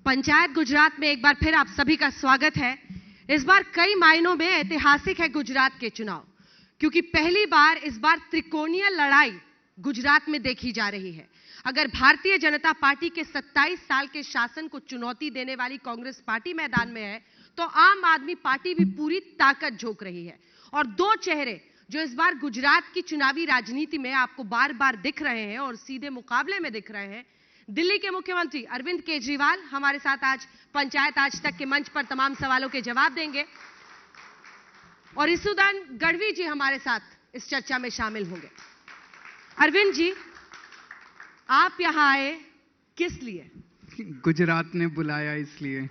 पंचायत गुजरात में एक बार फिर आप सभी का स्वागत है। इस बार कई मायनों में ऐतिहासिक है गुजरात के चुनाव, क्योंकि पहली बार इस बार त्रिकोणीय लड़ाई गुजरात में देखी जा रही है। अगर भारतीय जनता पार्टी के 27 साल के शासन को चुनौती देने वाली कांग्रेस पार्टी मैदान में है, तो आम आदमी पार्टी भी पूरी ताकत झोंक रही है। और दो चेहरे जो इस बार गुजरात की चुनावी राजनीति में आपको बार बार दिख रहे हैं और सीधे मुकाबले में दिख रहे हैं, दिल्ली के मुख्यमंत्री अरविंद केजरीवाल हमारे साथ आज पंचायत आज तक के मंच पर तमाम सवालों के जवाब देंगे, और इसुदान गढ़वी जी हमारे साथ इस चर्चा में शामिल होंगे। अरविंद जी, आप यहां आए किस लिए? गुजरात ने बुलाया इसलिए।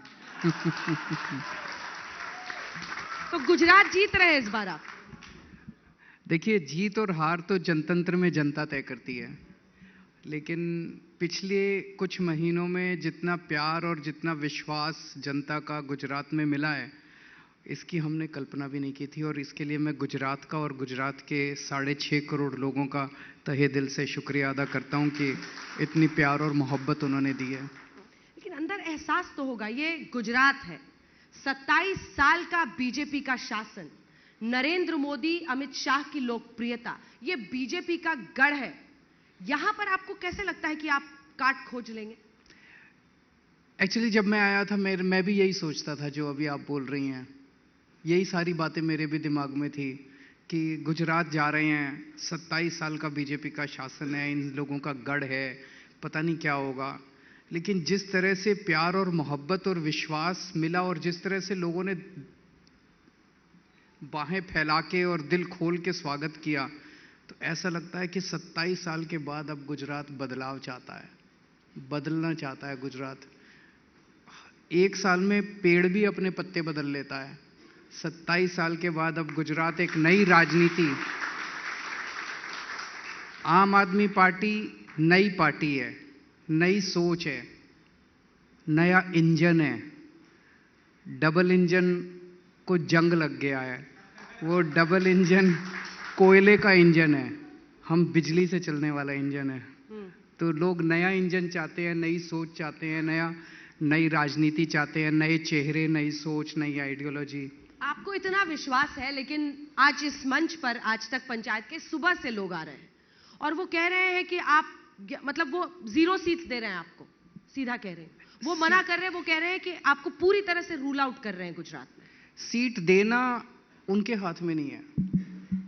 तो गुजरात जीत रहे हैं इस बार आप? देखिए, जीत और हार तो जनतंत्र में जनता तय करती है, लेकिन पिछले कुछ महीनों में जितना प्यार और जितना विश्वास जनता का गुजरात में मिला है, इसकी हमने कल्पना भी नहीं की थी। और इसके लिए मैं गुजरात का और गुजरात के 6.5 करोड़ लोगों का तहे दिल से शुक्रिया अदा करता हूं कि इतनी प्यार और मोहब्बत उन्होंने दी है। लेकिन अंदर एहसास तो होगा, ये गुजरात है, 27 साल का बीजेपी का शासन, नरेंद्र मोदी अमित शाह की लोकप्रियता, ये बीजेपी का गढ़ है। यहां पर आपको कैसे लगता है कि आप काट खोज लेंगे? एक्चुअली जब मैं आया था मैं भी यही सोचता था जो अभी आप बोल रही हैं। यही सारी बातें मेरे भी दिमाग में थी कि गुजरात जा रहे हैं, 27 साल का बीजेपी का शासन है, इन लोगों का गढ़ है, पता नहीं क्या होगा। लेकिन जिस तरह से प्यार और मोहब्बत और विश्वास मिला और जिस तरह से लोगों ने बाहें फैला के और दिल खोल के स्वागत किया, तो ऐसा लगता है कि 27 साल के बाद अब गुजरात बदलाव चाहता है, बदलना चाहता है गुजरात। एक साल में पेड़ भी अपने पत्ते बदल लेता है। 27 साल के बाद अब गुजरात एक नई राजनीति, आम आदमी पार्टी नई पार्टी है, नई सोच है, नया इंजन है। डबल इंजन को जंग लग गया है, वो डबल इंजन कोयले का इंजन है, हम बिजली से चलने वाला इंजन है। तो लोग नया इंजन चाहते हैं, नई सोच चाहते हैं, नई राजनीति चाहते हैं, नए चेहरे, नई सोच, नई आइडियोलॉजी। आपको इतना विश्वास है, लेकिन आज इस मंच पर आज तक पंचायत के सुबह से लोग आ रहे हैं और वो कह रहे हैं कि आप, मतलब वो 0 सीट्स दे रहे हैं आपको, सीधा कह रहे हैं, वो मना कर रहे हैं, वो कह रहे हैं कि आपको पूरी तरह से रूल आउट कर रहे हैं गुजरात में। सीट देना उनके हाथ में नहीं है,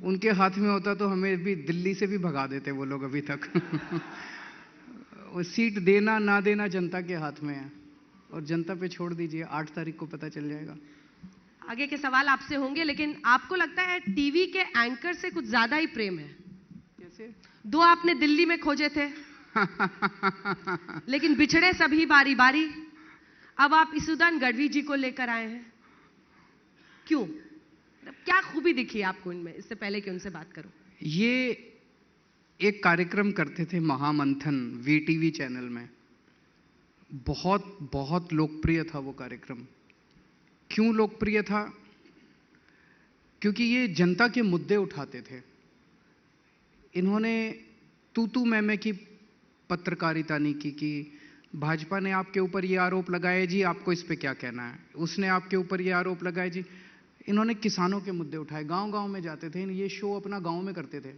उनके हाथ में होता तो हमें भी दिल्ली से भी भगा देते वो लोग अभी तक। वो सीट देना ना देना जनता के हाथ में है, और जनता पे छोड़ दीजिए, 8 तारीख को पता चल जाएगा। आगे के सवाल आपसे होंगे, लेकिन आपको लगता है टीवी के एंकर से कुछ ज्यादा ही प्रेम है? कैसे? 2 आपने दिल्ली में खोजे थे, लेकिन बिछड़े सभी बारी बारी। अब आप इसुदान गढ़वी जी को लेकर आए हैं, क्यों? क्या खूबी दिखी आपको इनमें, इससे पहले कि उनसे बात करूं? ये एक कार्यक्रम करते थे महामंथन, वीटीवी चैनल में, बहुत बहुत लोकप्रिय था वो कार्यक्रम। क्यों लोकप्रिय था? क्योंकि ये जनता के मुद्दे उठाते थे। इन्होंने तू मैं की पत्रकारिता नहीं की कि भाजपा ने आपके ऊपर ये आरोप लगाए जी, आपको इस पे क्या कहना है, उसने आपके ऊपर ये आरोप लगाए जी। इन्होंने किसानों के मुद्दे उठाए, गांव-गांव में जाते थे, ये शो अपना गांव में करते थे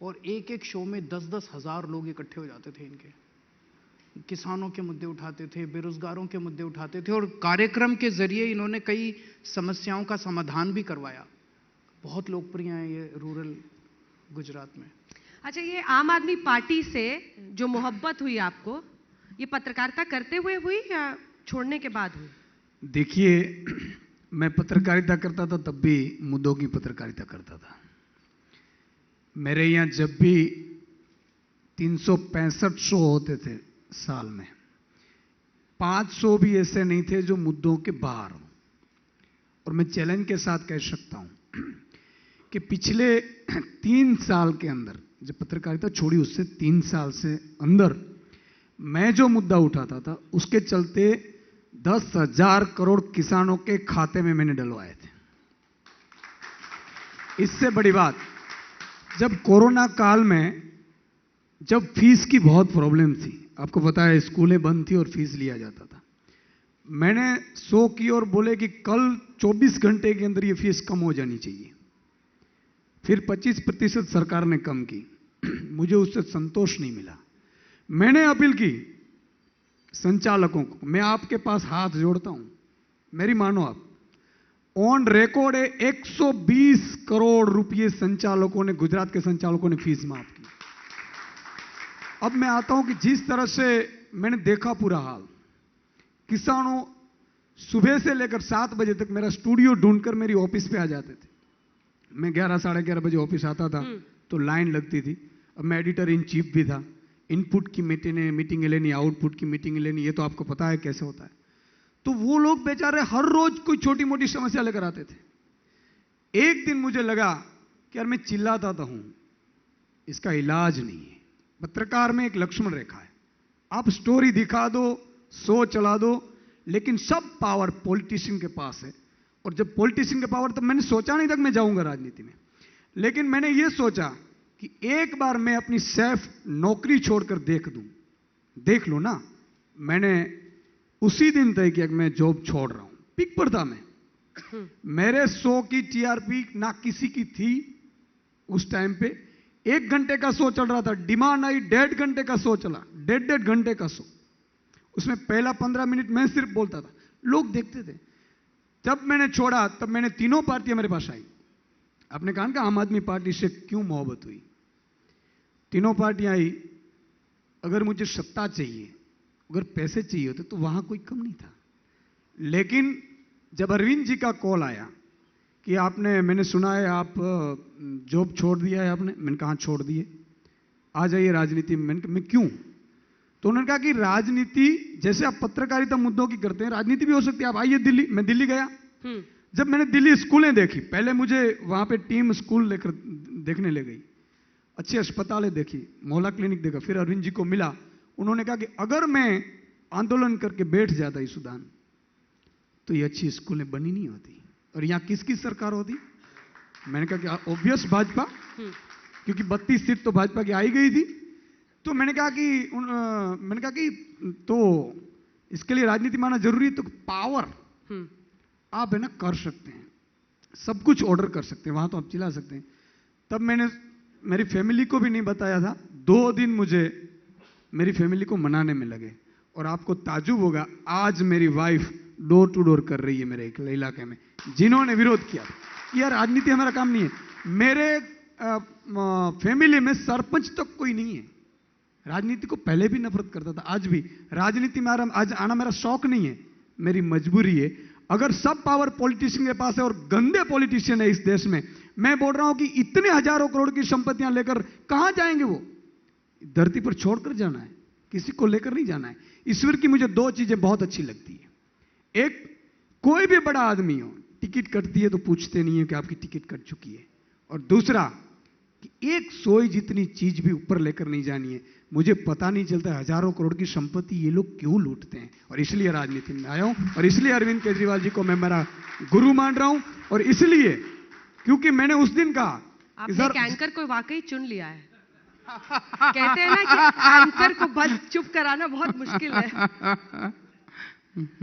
और एक-एक शो में 10-10 हज़ार लोग इकट्ठे हो जाते थे इनके। किसानों के मुद्दे उठाते थे, बेरोजगारों के मुद्दे उठाते थे, और कार्यक्रम के जरिए इन्होंने कई समस्याओं का समाधान भी करवाया। बहुत लोकप्रिय है ये रूरल गुजरात में। अच्छा, ये आम आदमी पार्टी से जो मोहब्बत हुई आपको, ये पत्रकारिता करते हुए हुई या छोड़ने के बाद हुई? देखिए, मैं पत्रकारिता करता था तब भी मुद्दों की पत्रकारिता करता था। मेरे यहाँ जब भी 365 शो होते थे साल में, 500 भी ऐसे नहीं थे जो मुद्दों के बाहर हो। और मैं चैलेंज के साथ कह सकता हूं कि पिछले 3 साल के अंदर, जब पत्रकारिता छोड़ी उससे 3 साल से अंदर, मैं जो मुद्दा उठाता था उसके चलते 10,000 करोड़ किसानों के खाते में मैंने डलवाए थे। इससे बड़ी बात, जब कोरोना काल में, जब फीस की बहुत प्रॉब्लम थी, आपको पता है स्कूलें बंद थी और फीस लिया जाता था, मैंने 100 की और बोले कि कल 24 घंटे के अंदर ये फीस कम हो जानी चाहिए। फिर 25% सरकार ने कम की। मुझे उससे संतोष नहीं मिला। मैंने अपील की संचालकों को, मैं आपके पास हाथ जोड़ता हूं, मेरी मानो आप, ऑन रिकॉर्ड है 120 करोड़ रुपए संचालकों ने, गुजरात के संचालकों ने फीस माफ की। अब मैं आता हूं कि जिस तरह से मैंने देखा पूरा हाल, किसानों सुबह से लेकर 7 बजे तक मेरा स्टूडियो ढूंढकर मेरी ऑफिस पे आ जाते थे। मैं 11 साढ़े 11 बजे ऑफिस आता था तो लाइन लगती थी। अब मैं एडिटर इन चीफ भी था। इनपुट की मीटिंग लेनी, आउटपुट की मीटिंग लेनी, ये तो आपको पता है कैसे होता है। तो वो लोग बेचारे हर रोज कोई छोटी मोटी समस्या लेकर आते थे। एक दिन मुझे लगा कि यार मैं चिल्लाता तो हूं, इसका इलाज नहीं है। पत्रकार में एक लक्ष्मण रेखा है, आप स्टोरी दिखा दो, शो चला दो, लेकिन सब पावर पॉलिटिशियन के पास है। और जब पॉलिटिशियन के पावर, तब मैंने सोचा नहीं था कि मैं जाऊंगा राजनीति में, लेकिन मैंने ये सोचा कि एक बार मैं अपनी सैफ नौकरी छोड़कर देख लूं ना। मैंने उसी दिन तय किया कि मैं जॉब छोड़ रहा हूं। पिक पर था मैं, मेरे शो की टीआरपी ना किसी की थी उस टाइम पे। 1 घंटे का शो चल रहा था, डिमांड आई 1.5 घंटे का शो चला, 1.5 घंटे का शो। उसमें पहला 15 मिनट मैं सिर्फ बोलता था, लोग देखते थे। जब मैंने छोड़ा तब मैंने तीनों पार्टियां मेरे पास आई। आपने कहा कि आम आदमी पार्टी से क्यों मोहब्बत हुई? तीनों पार्टियां आई, अगर मुझे सत्ता चाहिए, अगर पैसे चाहिए होते तो वहां कोई कम नहीं था। लेकिन जब अरविंद जी का कॉल आया कि आपने, मैंने सुना है आप जॉब छोड़ दिया है आपने, मैंने कहा छोड़ दिए, आ जाइए राजनीति में। मैंने कहा मैं क्यों? तो उन्होंने कहा कि राजनीति जैसे आप पत्रकारिता मुद्दों की करते हैं, राजनीति भी हो सकती है, आप आइए दिल्ली। मैं दिल्ली गया। जब मैंने दिल्ली स्कूलें देखी, पहले मुझे वहां पे टीम स्कूल लेकर देखने ले गई, अच्छे अस्पतालें देखी, मोहल्ला क्लिनिक देखा, फिर अरविंद जी को मिला। उन्होंने कहा कि अगर मैं आंदोलन करके बैठ जाता इस सुदान, तो ये अच्छी स्कूलें बनी नहीं होती। और यहां किसकी सरकार होती? मैंने कहा कि ऑब्वियस भाजपा, क्योंकि 32 सीट तो भाजपा की आई गई थी। तो मैंने कहा कि तो इसके लिए राजनीति माना जरूरी है। तो पावर आप है ना कर सकते हैं, सब कुछ ऑर्डर कर सकते हैं, वहां तो आप चिल्ला सकते हैं। तब मैंने मेरी फैमिली को भी नहीं बताया था। 2 दिन मुझे मेरी फैमिली को मनाने में लगे। और आपको ताजुब होगा, आज मेरी वाइफ डोर टू डोर कर रही है मेरे इलाके में, जिन्होंने विरोध किया कि यार राजनीति हमारा काम नहीं है। मेरे फैमिली में सरपंच तक कोई नहीं है। राजनीति को पहले भी नफरत करता था, आज भी। राजनीति में आज आना मेरा शौक नहीं है, मेरी मजबूरी है। अगर सब पावर पॉलिटिशियन के पास है और गंदे पॉलिटिशियन है इस देश में, मैं बोल रहा हूं कि इतने हजारों करोड़ की संपत्तियां लेकर कहां जाएंगे वो? धरती पर छोड़कर जाना है, किसी को लेकर नहीं जाना है। ईश्वर की मुझे 2 चीजें बहुत अच्छी लगती है। एक, कोई भी बड़ा आदमी हो, टिकट कटती है तो पूछते नहीं है कि आपकी टिकट कट चुकी है। और दूसरा कि एक सोई जितनी चीज भी ऊपर लेकर नहीं जानी है। मुझे पता नहीं चलता है हजारों करोड़ की संपत्ति ये लोग क्यों लूटते हैं। और इसलिए राजनीति में आया हूं, और इसलिए अरविंद केजरीवाल जी को मैं मेरा गुरु मान रहा हूं। और इसलिए क्योंकि मैंने उस दिन कहा, आपने एक एंकर को वाकई चुन लिया है। कहते हैं ना कि एंकर को बस चुप कराना बहुत मुश्किल है।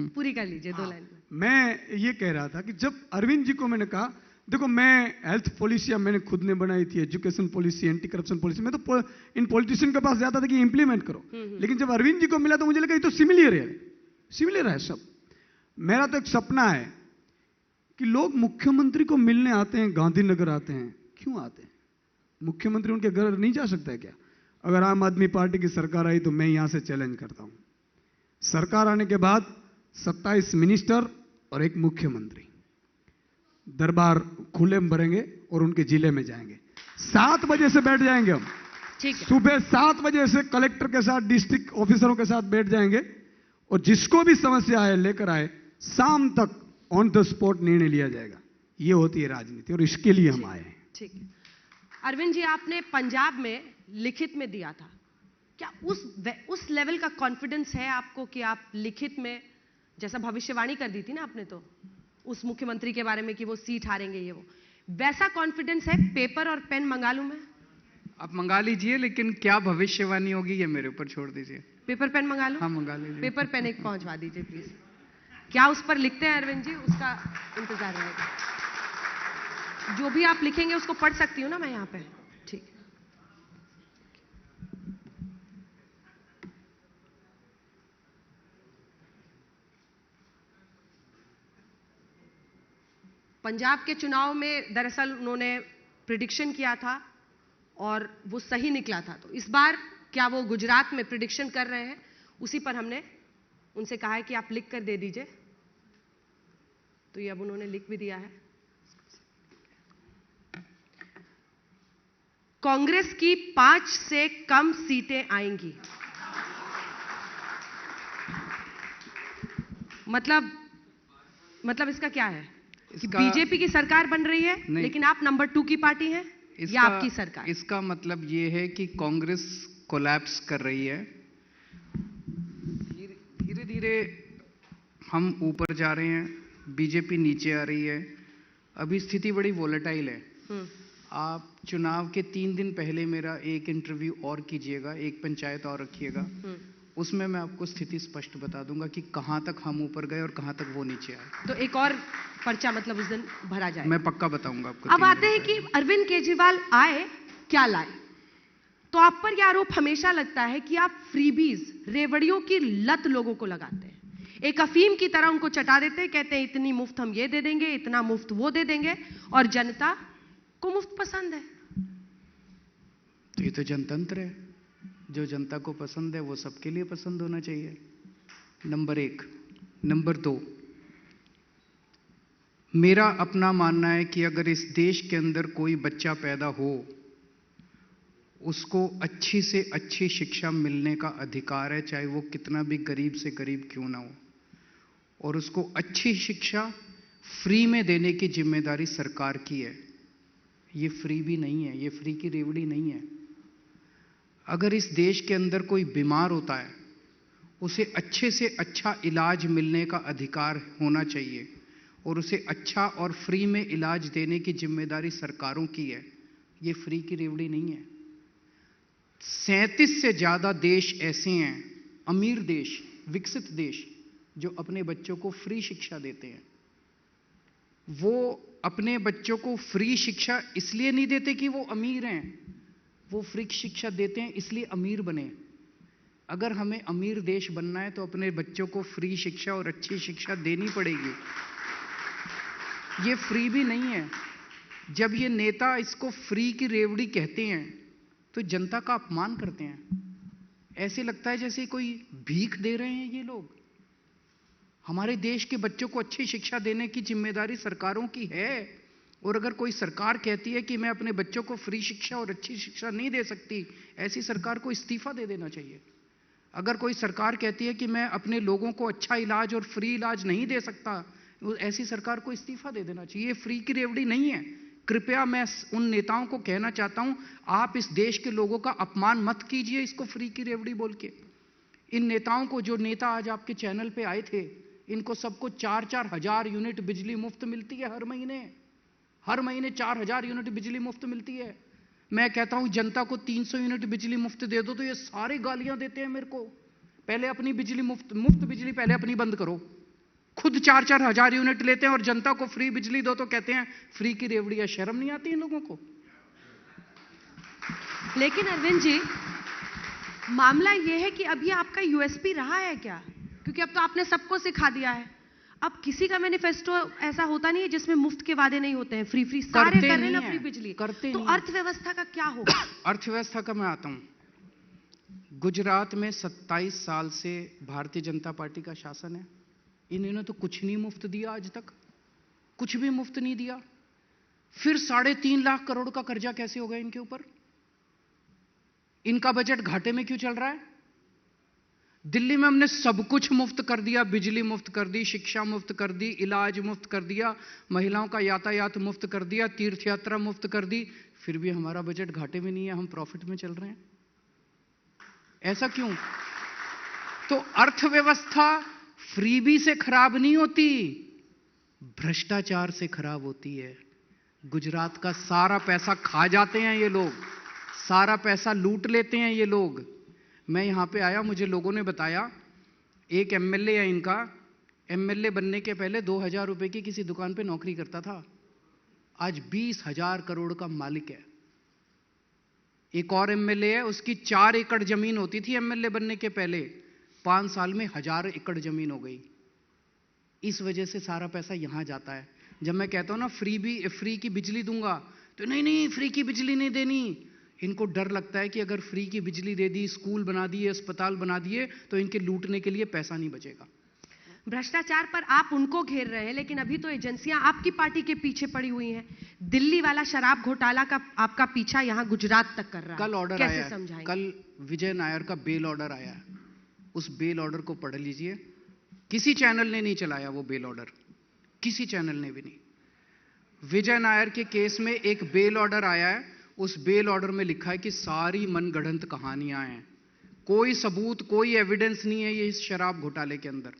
पूरी कर लीजिए 2 लाइन। मैं ये कह रहा था कि जब अरविंद जी को मैंने कहा, देखो मैं हेल्थ पॉलिसी मैंने खुद ने बनाई थी, education policy, anti corruption policy, मैं तो इन पॉलिटिशियन के पास जाता था कि इंप्लीमेंट करो। लेकिन जब अरविंद जी को मिला तो मुझे लगा ये तो सिमिलर है सब। मेरा तो एक सपना है कि लोग मुख्यमंत्री को मिलने आते हैं, गांधीनगर आते हैं। क्यों आते हैं? मुख्यमंत्री उनके घर नहीं जा सकता है क्या? अगर आम आदमी पार्टी की सरकार आई तो मैं यहां से चैलेंज करता हूं, सरकार आने के बाद 27 मिनिस्टर और एक मुख्यमंत्री दरबार खुले में भरेंगे और उनके जिले में जाएंगे। 7 बजे से बैठ जाएंगे हम, सुबह 7 बजे से कलेक्टर के साथ, डिस्ट्रिक्ट ऑफिसरों के साथ बैठ जाएंगे, और जिसको भी समस्या है लेकर आए, शाम तक ऑन द स्पॉट निर्णय लिया जाएगा। ये होती है राजनीति, और इसके लिए हम आए हैं। ठीक है अरविंद जी, आपने पंजाब में लिखित में दिया था, क्या उस लेवल का कॉन्फिडेंस है आपको कि आप लिखित में, जैसा भविष्यवाणी कर दी थी ना आपने तो उस मुख्यमंत्री के बारे में कि वो सीट हारेंगे, ये वो, वैसा कॉन्फिडेंस है? पेपर और पेन मंगा लूं मैं? आप मंगा लीजिए, लेकिन क्या भविष्यवाणी होगी ये मेरे ऊपर छोड़ दीजिए। पेपर पेन मंगा लूं? हाँ मंगा लीजिए। पेपर पेन एक पहुंचवा दीजिए प्लीज। क्या उस पर लिखते हैं अरविंद जी, उसका इंतजार रहेगा। जो भी आप लिखेंगे उसको पढ़ सकती हूँ ना मैं यहाँ पे? ठीक। पंजाब के चुनाव में दरअसल उन्होंने प्रिडिक्शन किया था और वो सही निकला था। तो इस बार क्या वो गुजरात में प्रिडिक्शन कर रहे हैं, उसी पर हमने उनसे कहा है कि आप लिख कर दे दीजिए। तो ये अब उन्होंने लिख भी दिया है। कांग्रेस की 5 से कम सीटें आएंगी। मतलब इसका क्या है कि बीजेपी की सरकार बन रही है लेकिन आप नंबर 2 की पार्टी हैं या आपकी सरकार? इसका मतलब ये है कि कांग्रेस कोलैप्स कर रही है। धीरे धीरे हम ऊपर जा रहे हैं, बीजेपी नीचे आ रही है। अभी स्थिति बड़ी वोलेटाइल है। आप चुनाव के 3 दिन पहले मेरा एक इंटरव्यू और कीजिएगा, एक पंचायत और रखिएगा, उसमें मैं आपको स्थिति स्पष्ट बता दूंगा कि कहां तक हम ऊपर गए और कहां तक वो नीचे आए। तो एक और पर्चा मतलब उस दिन भरा जाए, मैं पक्का बताऊंगा आपको। अब आते हैं कि अरविंद केजरीवाल आए, क्या लाए? तो आप पर यह आरोप हमेशा लगता है कि आप फ्रीबीज, रेवड़ियों की लत लोगों को लगाते हैं, एक अफीम की तरह उनको चटा देते हैं, कहते हैं इतनी मुफ्त हम ये दे देंगे, इतना मुफ्त वो दे देंगे, और जनता को मुफ्त पसंद है। तो ये तो जनतंत्र है, जो जनता को पसंद है वो सबके लिए पसंद होना चाहिए, नंबर 1। नंबर 2, मेरा अपना मानना है कि अगर इस देश के अंदर कोई बच्चा पैदा हो, उसको अच्छी से अच्छी शिक्षा मिलने का अधिकार है, चाहे वो कितना भी गरीब से गरीब क्यों ना हो, और उसको अच्छी शिक्षा फ्री में देने की जिम्मेदारी सरकार की है। ये फ्री भी नहीं है, ये फ्री की रेवड़ी नहीं है। अगर इस देश के अंदर कोई बीमार होता है, उसे अच्छे से अच्छा इलाज मिलने का अधिकार होना चाहिए, और उसे अच्छा और फ्री में इलाज देने की जिम्मेदारी सरकारों की है। ये फ्री की रेवड़ी नहीं है। 37 से ज्यादा देश ऐसे हैं, अमीर देश, विकसित देश, जो अपने बच्चों को फ्री शिक्षा देते हैं। वो अपने बच्चों को फ्री शिक्षा इसलिए नहीं देते कि वो अमीर हैं, वो फ्री शिक्षा देते हैं इसलिए अमीर बने। अगर हमें अमीर देश बनना है तो अपने बच्चों को फ्री शिक्षा और अच्छी शिक्षा देनी पड़ेगी। ये फ्री भी नहीं है। जब ये नेता इसको फ्री की रेवड़ी कहते हैं तो जनता का अपमान करते हैं। ऐसे लगता है जैसे कोई भीख दे रहे हैं ये लोग। हमारे देश के बच्चों को अच्छी शिक्षा देने की जिम्मेदारी सरकारों की है, और अगर कोई सरकार कहती है कि मैं अपने बच्चों को फ्री शिक्षा और अच्छी शिक्षा नहीं दे सकती, ऐसी सरकार को इस्तीफा दे देना चाहिए। अगर कोई सरकार कहती है कि मैं अपने लोगों को अच्छा इलाज और फ्री इलाज नहीं दे सकता, ऐसी सरकार को इस्तीफा दे देना चाहिए। ये फ्री की रेवड़ी नहीं है। कृपया मैं उन नेताओं को कहना चाहता हूं, आप इस देश के लोगों का अपमान मत कीजिए इसको फ्री की रेवड़ी बोल के। इन नेताओं को, जो नेता आज आपके चैनल पे आए थे, इनको सबको 4-4 हजार यूनिट बिजली मुफ्त मिलती है हर महीने। हर महीने 4000 यूनिट बिजली मुफ्त मिलती है। मैं कहता हूं जनता को 300 यूनिट बिजली मुफ्त दे दो, तो ये सारे गालियां देते हैं मेरे को। पहले अपनी बिजली मुफ्त बिजली पहले अपनी बंद करो। खुद 4-4 हजार यूनिट लेते हैं और जनता को फ्री बिजली दो तो कहते हैं फ्री की रेवड़ी है। शर्म नहीं आती इन लोगों को? लेकिन अरविंद जी, मामला यह है कि अब ये आपका यूएसपी रहा है क्या? क्योंकि अब तो आपने सबको सिखा दिया है। अब किसी का मैनिफेस्टो ऐसा होता नहीं है जिसमें मुफ्त के वादे नहीं होते हैं। फ्री सारे कर रहे हैं ना, फ्री बिजली करते। तो अर्थव्यवस्था का क्या होगा? अर्थव्यवस्था का मैं आता हूं। गुजरात में 27 साल से भारतीय जनता पार्टी का शासन है। इन्होंने तो कुछ नहीं मुफ्त दिया आज तक, कुछ भी मुफ्त नहीं दिया। फिर 3.5 लाख करोड़ का कर्जा कैसे हो गया इनके ऊपर? इनका बजट घाटे में क्यों चल रहा है? दिल्ली में हमने सब कुछ मुफ्त कर दिया, बिजली मुफ्त कर दी, शिक्षा मुफ्त कर दी, इलाज मुफ्त कर दिया, महिलाओं का यातायात मुफ्त कर दिया, तीर्थ यात्रा मुफ्त कर दी, फिर भी हमारा बजट घाटे में नहीं है, हम प्रॉफिट में चल रहे हैं। ऐसा क्यों? तो अर्थव्यवस्था फ्रीबी से खराब नहीं होती, भ्रष्टाचार से खराब होती है। गुजरात का सारा पैसा खा जाते हैं ये लोग, सारा पैसा लूट लेते हैं ये लोग। मैं यहां पे आया, मुझे लोगों ने बताया एक एमएलए है इनका, एमएलए बनने के पहले 2,000 रुपए की किसी दुकान पे नौकरी करता था, आज 20,000 करोड़ का मालिक है। एक और एमएलए है, उसकी 4 एकड़ जमीन होती थी एमएलए बनने के पहले, 5 साल में 1,000 एकड़ जमीन हो गई। इस वजह से सारा पैसा यहां जाता है। जब मैं कहता हूं ना फ्री की बिजली दूंगा, तो नहीं फ्री की बिजली नहीं देनी। इनको डर लगता है कि अगर फ्री की बिजली दे दी, स्कूल बना दिए, अस्पताल बना दिए, तो इनके लूटने के लिए पैसा नहीं बचेगा। भ्रष्टाचार पर आप उनको घेर रहे हैं, लेकिन अभी तो एजेंसियां आपकी पार्टी के पीछे पड़ी हुई हैं। दिल्ली वाला शराब घोटाला का आपका पीछा यहां गुजरात तक कर रहा है। कल ऑर्डर कैसे आया है, समझाएंगे? कल विजय नायर का बेल ऑर्डर आया है। उस बेल ऑर्डर को पढ़ लीजिए। किसी चैनल ने नहीं चलाया वो बेल ऑर्डर, किसी चैनल ने भी नहीं। विजय नायर के केस में एक बेल ऑर्डर आया है। उस बेल ऑर्डर में लिखा है कि सारी मनगढ़ंत कहानियां हैं, कोई सबूत, कोई एविडेंस नहीं है ये इस शराब घोटाले के अंदर।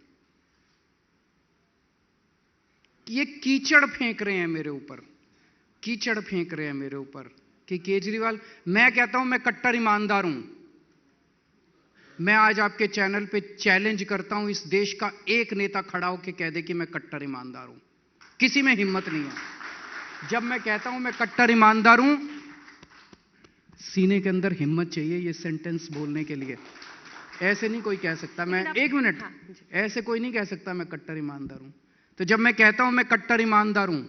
ये कीचड़ फेंक रहे हैं मेरे ऊपर, कीचड़ फेंक रहे हैं मेरे ऊपर कि केजरीवाल। मैं कहता हूं मैं कट्टर ईमानदार हूं। मैं आज आपके चैनल पे चैलेंज करता हूं, इस देश का एक नेता खड़ा होकर कह दे कि मैं कट्टर ईमानदार हूं। किसी में हिम्मत नहीं है। जब मैं कहता हूं मैं कट्टर ईमानदार हूं, सीने के अंदर हिम्मत चाहिए ये सेंटेंस बोलने के लिए। ऐसे नहीं कोई कह सकता। मैं एक मिनट, ऐसे कोई नहीं कह सकता मैं कट्टर ईमानदार हूं। तो जब मैं कहता हूं मैं कट्टर ईमानदार हूं,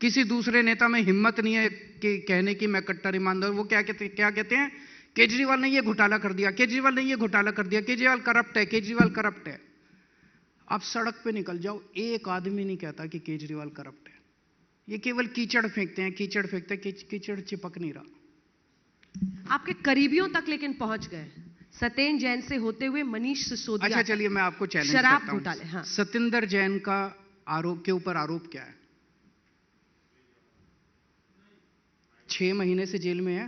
किसी दूसरे नेता में हिम्मत नहीं है कि कहने की मैं कट्टर ईमानदार हूं। वो क्या कहते हैं, केजरीवाल ने ये घोटाला कर दिया, केजरीवाल ने ये घोटाला कर दिया, केजरीवाल करप्ट है, केजरीवाल करप्ट है। आप सड़क पे निकल जाओ, एक आदमी नहीं कहता कि केजरीवाल करप्ट है। ये केवल कीचड़ फेंकते हैं, कीचड़ फेंकते हैं, कीचड़ चिपक नहीं रहा। आपके करीबियों तक लेकिन पहुंच गए, सत्येंद्र जैन से होते हुए मनीष सिसोदिया। अच्छा चलिए मैं आपको चैलेंज शराब करता हूं। घोटाले, हाँ। सत्येंद्र जैन का आरोप के ऊपर आरोप क्या है? 6 महीने से जेल में है,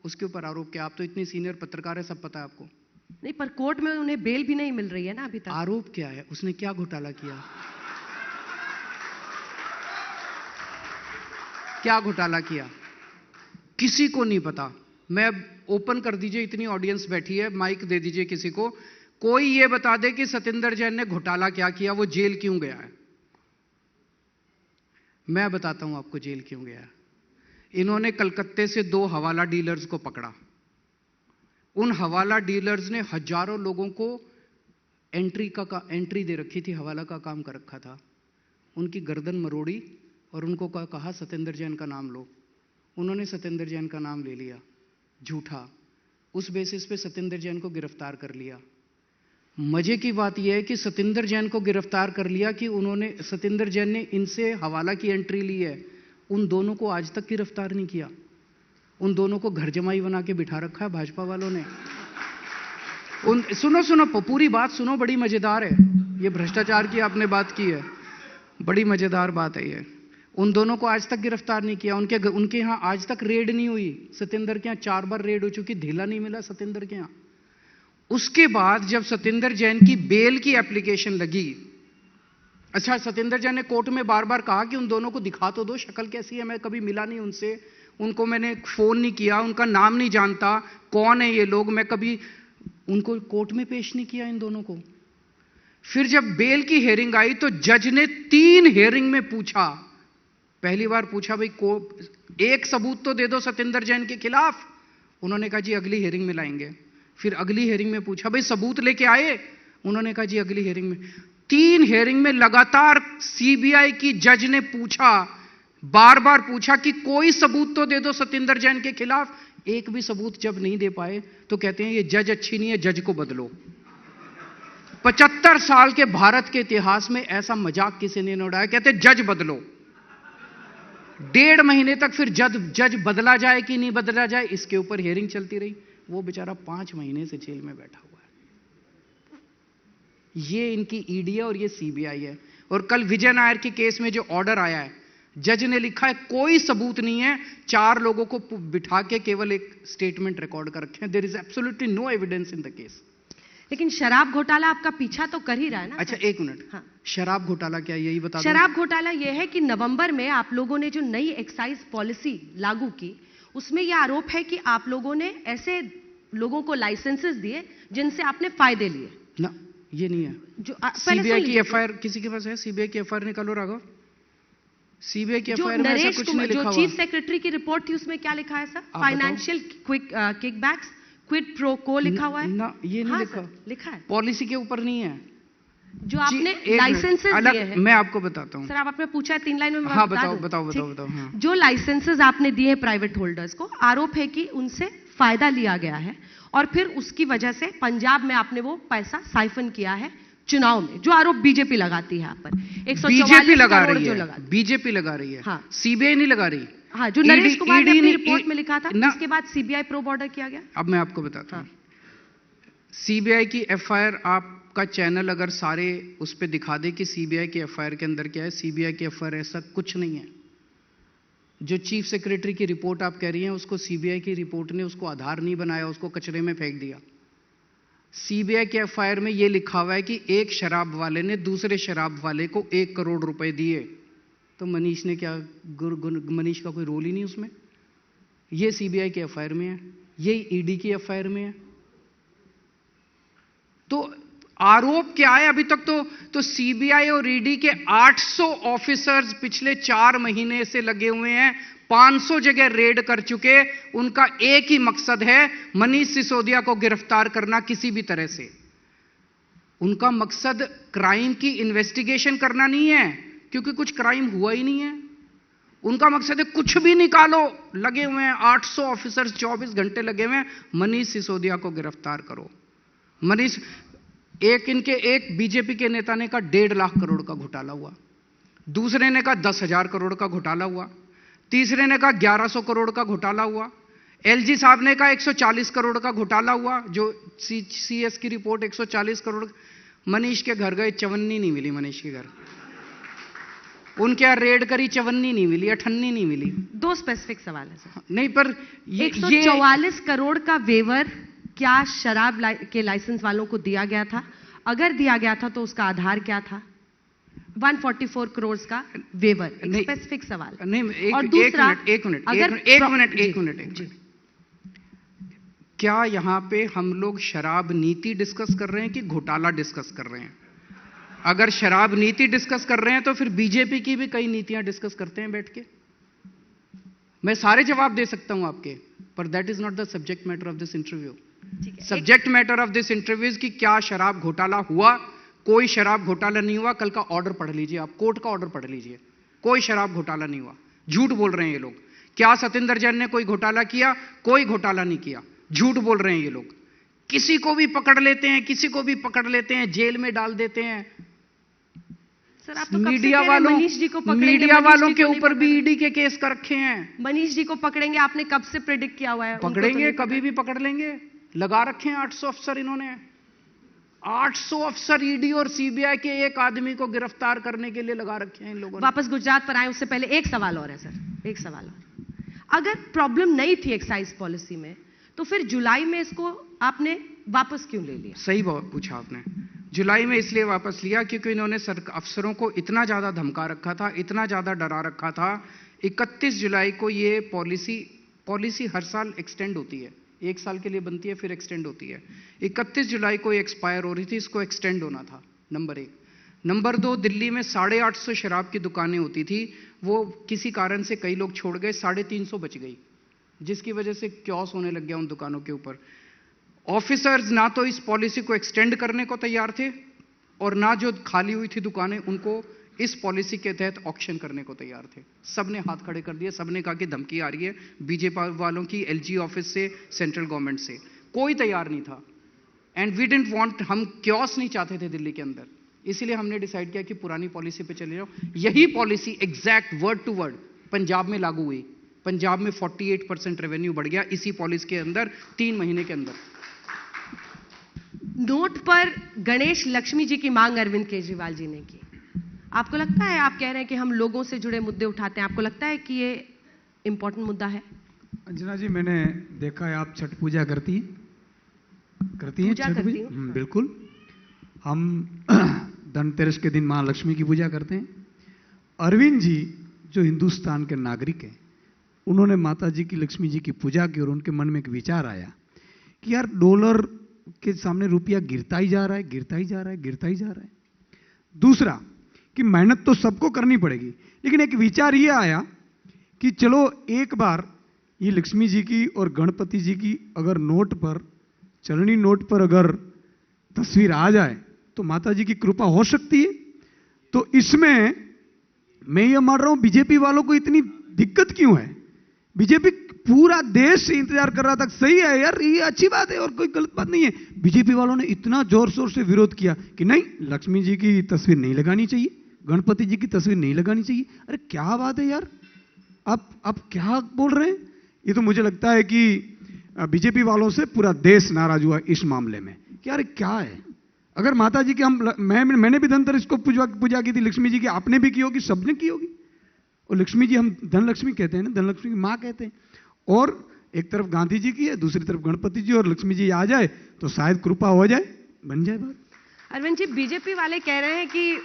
उसके ऊपर आरोप क्या? आप तो इतनी सीनियर पत्रकार है, सब पता है आपको। नहीं, पर कोर्ट में उन्हें बेल भी नहीं मिल रही है ना अभी तक। आरोप क्या है? उसने क्या घोटाला किया? क्या घोटाला किया? किसी को नहीं पता। मैं ओपन कर दीजिए, इतनी ऑडियंस बैठी है, माइक दे दीजिए किसी को, कोई ये बता दे कि सत्येंद्र जैन ने घोटाला क्या किया, वो जेल क्यों गया है। मैं बताता हूं आपको जेल क्यों गया है। इन्होंने कलकत्ते से 2 हवाला डीलर्स को पकड़ा। उन हवाला डीलर्स ने हजारों लोगों को एंट्री दे रखी थी, हवाला का काम कर रखा था। उनकी गर्दन मरोड़ी और उनको कहा सत्येंद्र जैन का नाम लो। उन्होंने सत्येंद्र जैन का नाम ले लिया, झूठा। उस बेसिस पे सत्येंद्र जैन को गिरफ्तार कर लिया। मजे की बात यह है कि सत्येंद्र जैन को गिरफ्तार कर लिया कि सत्येंद्र जैन ने इनसे हवाला की एंट्री ली है। उन दोनों को आज तक गिरफ्तार नहीं किया। उन दोनों को घर जमाई बना के बिठा रखा है भाजपा वालों ने। सुनो पूरी बात सुनो, बड़ी मजेदार है। ये भ्रष्टाचार की आपने बात की है, बड़ी मजेदार बात है ये। उन दोनों को आज तक गिरफ्तार नहीं किया। उनके यहां आज तक रेड नहीं हुई। सत्येंद्र के यहां 4 बार रेड हो चुकी, ढीला नहीं मिला सत्येंद्र के यहां। उसके बाद जब सत्येंद्र जैन की बेल की एप्लीकेशन लगी, अच्छा सत्येंद्र जैन ने कोर्ट में बार बार कहा कि उन दोनों को दिखा तो दो, शक्ल कैसी है, मैं कभी मिला नहीं उनसे, उनको मैंने फोन नहीं किया, उनका नाम नहीं जानता, कौन है ये लोग, मैं कभी उनको कोर्ट में पेश नहीं किया इन दोनों को। फिर जब बेल की हियरिंग आई तो जज ने 3 हियरिंग में पूछा। पहली बार पूछा भाई एक सबूत तो दे दो सत्येंद्र जैन के खिलाफ। उन्होंने कहा जी अगली हियरिंग में लाएंगे। फिर अगली हियरिंग में पूछा भाई सबूत लेके आए? उन्होंने कहा जी अगली हियरिंग में। 3 हियरिंग में लगातार सीबीआई की जज ने पूछा, बार बार पूछा कि कोई सबूत तो दे दो सत्येंद्र जैन के खिलाफ। एक भी सबूत जब नहीं दे पाए तो कहते हैं ये जज अच्छी नहीं है, जज को बदलो। 75 साल के भारत के इतिहास में ऐसा मजाक किसी ने नहीं उड़ाया। कहते जज बदलो। 1.5 महीने तक फिर जज बदला जाए कि नहीं बदला जाए, इसके ऊपर हियरिंग चलती रही। वो बेचारा 5 महीने से जेल में बैठा हुआ है। ये इनकी ईडी है और ये सीबीआई है। और कल विजय नायर के केस में जो ऑर्डर आया है, जज ने लिखा है कोई सबूत नहीं है, 4 लोगों को बिठा के केवल एक स्टेटमेंट रिकॉर्ड कर रखे हैं। There is absolutely no evidence in the case. लेकिन शराब घोटाला आपका पीछा तो कर ही रहा है ना। अच्छा एक मिनट, हाँ। शराब घोटाला क्या, यही बता दो। शराब घोटाला यह है कि नवंबर में आप लोगों ने जो नई एक्साइज पॉलिसी लागू की, उसमें यह आरोप है कि आप लोगों ने ऐसे लोगों को लाइसेंसेस दिए जिनसे आपने फायदे लिए ना। ये नहीं है। जो पहले सीबीआई सुन की लीजिए। एफआईआर किसी के पास है? सीबीआई की एफआईआर निकालो राघव। सीबीआई की जो एफआईआर में ऐसा नरेश कुछ कुमार नहीं लिखा जो हुआ। चीफ सेक्रेटरी की रिपोर्ट थी उसमें क्या लिखा है सर? बताओ। फाइनेंशियल किकबैक्स, क्विड प्रो को लिखा हुआ है ना, ये नहीं हाँ लिखा। सर, लिखा है। पॉलिसी के ऊपर नहीं है जो आपने एक मिनट, लाइसेंसेस अलग दिए हैं मैं आपको बताता हूँ। सर, आप आपने पूछा है 3 लाइन में मैं हाँ बता बताओ दूं? बताओ ठीक। बताओ बताओ। हाँ जो लाइसेंसेस आपने दिए हैं प्राइवेट होल्डर्स को, आरोप है कि उनसे फायदा लिया गया है और फिर उसकी वजह से पंजाब में आपने वो पैसा साइफन किया है चुनाव में, जो आरोप बीजेपी लगाती है यहाँ पर। बीजेपी लगा करोड़ रही जो है, लगा बीजेपी लगा रही है, हाँ। सीबीआई नहीं लगा रही। हाँ, जो नरेश ED कुमार ने अपनी ने- रिपोर्ट में लिखा था, ना- इसके बाद सीबीआई प्रोब ऑर्डर किया गया। अब मैं आपको बताता हूँ। हाँ। सीबीआई की एफआईआर, आपका चैनल अगर सारे उस पर दिखा दे कि सीबीआई की एफआईआर के अंदर क्या है, सीबीआई की एफआईआर ऐसा कुछ नहीं है। जो चीफ सेक्रेटरी की रिपोर्ट आप कह रही हैं, उसको सीबीआई की रिपोर्ट ने उसको आधार नहीं बनाया, उसको कचरे में फेंक दिया। सीबीआई के एफआईआर में यह लिखा हुआ है कि एक शराब वाले ने दूसरे शराब वाले को 1 करोड़ रुपए दिए। तो मनीष ने क्या, मनीष का कोई रोल ही नहीं उसमें। यह सीबीआई के एफआईआर में है, यही ईडी की एफआईआर में है। तो आरोप क्या है अभी तक? तो सीबीआई और ईडी के 800 ऑफिसर्स पिछले 4 महीने से लगे हुए हैं, 500 जगह रेड कर चुके। उनका एक ही मकसद है, मनीष सिसोदिया को गिरफ्तार करना किसी भी तरह से। उनका मकसद क्राइम की इन्वेस्टिगेशन करना नहीं है, क्योंकि कुछ क्राइम हुआ ही नहीं है। उनका मकसद है कुछ भी निकालो, लगे हुए हैं 800 ऑफिसर्स 24 घंटे लगे हुए हैं, मनीष सिसोदिया को गिरफ्तार करो। मनीष, एक बीजेपी के नेता ने कहा 1.5 लाख करोड़ का घोटाला हुआ, दूसरे ने कहा 10,000 करोड़ का घोटाला हुआ, तीसरे ने कहा 1100 करोड़ का घोटाला हुआ, एलजी साहब ने कहा 140 करोड़ का घोटाला हुआ। जो सीएस की रिपोर्ट 140 करोड़। मनीष के घर गए, चवन्नी नहीं मिली मनीष के घर। उनके यहाँ रेड करी, चवन्नी नहीं मिली, अठन्नी नहीं मिली। 2 स्पेसिफिक सवाल है सर। नहीं, पर 144 करोड़ का वेवर क्या शराब के लाइसेंस वालों को दिया गया था? अगर दिया गया था तो उसका आधार क्या था? 144 करोड़ का वेवर, स्पेसिफिक सवाल। नहीं, और दूसरा, एक मिनट। क्या यहां पे हम लोग शराब नीति डिस्कस कर रहे हैं कि घोटाला डिस्कस कर रहे हैं? अगर शराब नीति डिस्कस कर रहे हैं तो फिर बीजेपी की भी कई नीतियां डिस्कस करते हैं बैठ के। मैं सारे जवाब दे सकता हूं आपके, पर that is not the subject matter of this interview. Subject matter of this interview is कि क्या शराब घोटाला हुआ? कोई शराब घोटाला नहीं हुआ। कल का ऑर्डर पढ़ लीजिए, आप कोर्ट का ऑर्डर पढ़ लीजिए, कोई शराब घोटाला नहीं हुआ। झूठ बोल रहे हैं ये लोग। क्या सतेंद्र जैन ने कोई घोटाला किया? कोई घोटाला नहीं किया, झूठ बोल रहे हैं ये लोग। किसी को भी पकड़ लेते हैं, किसी को भी पकड़ लेते हैं, जेल में डाल देते हैं। सर, आप तो मीडिया वालों मनीष जी को पकड़ेंगे, मीडिया मनीष वालों जी के को नहीं ऊपर भी पकड़ेंगे। ईडी के केस कर रखे हैं। मनीष जी को पकड़ेंगे, आपने कब से प्रेडिक्ट किया हुआ है? उनको तो पकड़ेंगे, नहीं कभी भी पकड़ लेंगे। लगा रखे हैं 800 अफसर इन्होंने। 800 अफसर ईडी और सीबीआई के एक आदमी को गिरफ्तार करने के लिए लगा रखे हैं इन लोगों ने। वापस गुजरात पर आए उससे पहले एक सवाल और है सर, एक सवाल और। अगर प्रॉब्लम नहीं थी एक्साइज पॉलिसी में, तो फिर जुलाई में इसको आपने वापस क्यों ले लिया? सही पूछा आपने। जुलाई में इसलिए वापस लिया क्योंकि इन्होंने अफसरों को इतना ज्यादा धमका रखा था, इतना ज्यादा डरा रखा था। 31 जुलाई को ये पॉलिसी हर साल एक्सटेंड होती है, 1 साल के लिए बनती है, फिर एक्सटेंड होती है। 31 जुलाई को एक्सपायर हो रही थी, इसको एक्सटेंड होना था, नंबर 1। नंबर 2, दिल्ली में 850 शराब की दुकानें होती थी, वो किसी कारण से कई लोग छोड़ गए, 350 बच गई, जिसकी वजह से क्योस होने लग गया उन दुकानों के ऊपर। ऑफिसर्स ना तो इस पॉलिसी को एक्सटेंड करने को तैयार थे, और ना जो खाली हुई थी दुकानें उनको इस पॉलिसी के तहत ऑक्शन करने को तैयार थे। सबने हाथ खड़े कर दिए, सबने कहा कि धमकी आ रही है बीजेपी वालों की, एलजी ऑफिस से, सेंट्रल गवर्नमेंट से। कोई तैयार नहीं था। एंड वी डिडंट वांट, हम क्योस नहीं चाहते थे दिल्ली के अंदर, इसीलिए हमने डिसाइड किया कि पुरानी पॉलिसी पे चले जाओ। यही policy exact word to word Punjab में लागू हुई। पंजाब में 48% रेवेन्यू बढ़ गया इसी पॉलिसी के अंदर 3 महीने के अंदर। नोट पर गणेश लक्ष्मी जी की मांग अरविंद केजरीवाल जी ने की। आपको लगता है, आप कह रहे हैं कि हम लोगों से जुड़े मुद्दे उठाते हैं, आपको लगता है कि ये इंपॉर्टेंट मुद्दा है? अंजना जी, मैंने देखा है आप छठ पूजा करती हैं पूजा छठ करती पूजा? हूँ। बिल्कुल। हम धनतेरस के दिन मां लक्ष्मी की पूजा करते हैं। अरविंद जी जो हिंदुस्तान के नागरिक हैं, उन्होंने माता जी की, लक्ष्मी जी की पूजा की, और उनके मन में एक विचार आया कि यार डॉलर के सामने रुपया गिरता ही जा रहा है, गिरता ही जा रहा है, गिरता ही जा रहा है। दूसरा कि मेहनत तो सबको करनी पड़ेगी, लेकिन एक विचार ये आया कि चलो एक बार ये लक्ष्मी जी की और गणपति जी की अगर नोट पर, चलनी नोट पर अगर तस्वीर आ जाए तो माता जी की कृपा हो सकती है। तो इसमें मैं ये मान रहा हूं बीजेपी वालों को इतनी दिक्कत क्यों है? बीजेपी पूरा देश इंतजार कर रहा था, सही है यार, ये अच्छी बात है और कोई गलत बात नहीं है। बीजेपी वालों ने इतना जोर शोर से विरोध किया कि नहीं, लक्ष्मी जी की तस्वीर नहीं लगानी चाहिए, गणपति जी की तस्वीर नहीं लगानी चाहिए। अरे क्या बात है यार, आप क्या बोल रहे हैं? ये तो मुझे लगता है कि बीजेपी वालों से पूरा देश नाराज हुआ इस मामले में कि यार क्या है। अगर माता जी की मैंने भी धनतेरस को पूजा की थी लक्ष्मी जी की, आपने भी की होगी, सबने की होगी। और लक्ष्मी जी हम धनलक्ष्मी कहते हैं ना, धनलक्ष्मी की माँ कहते हैं। और एक तरफ गांधी जी की है, दूसरी तरफ गणपति जी, और लक्ष्मी जी आ जाए तो शायद कृपा हो जाए, बन जाए बात। अरविंद जी, बीजेपी वाले कह रहे हैं कि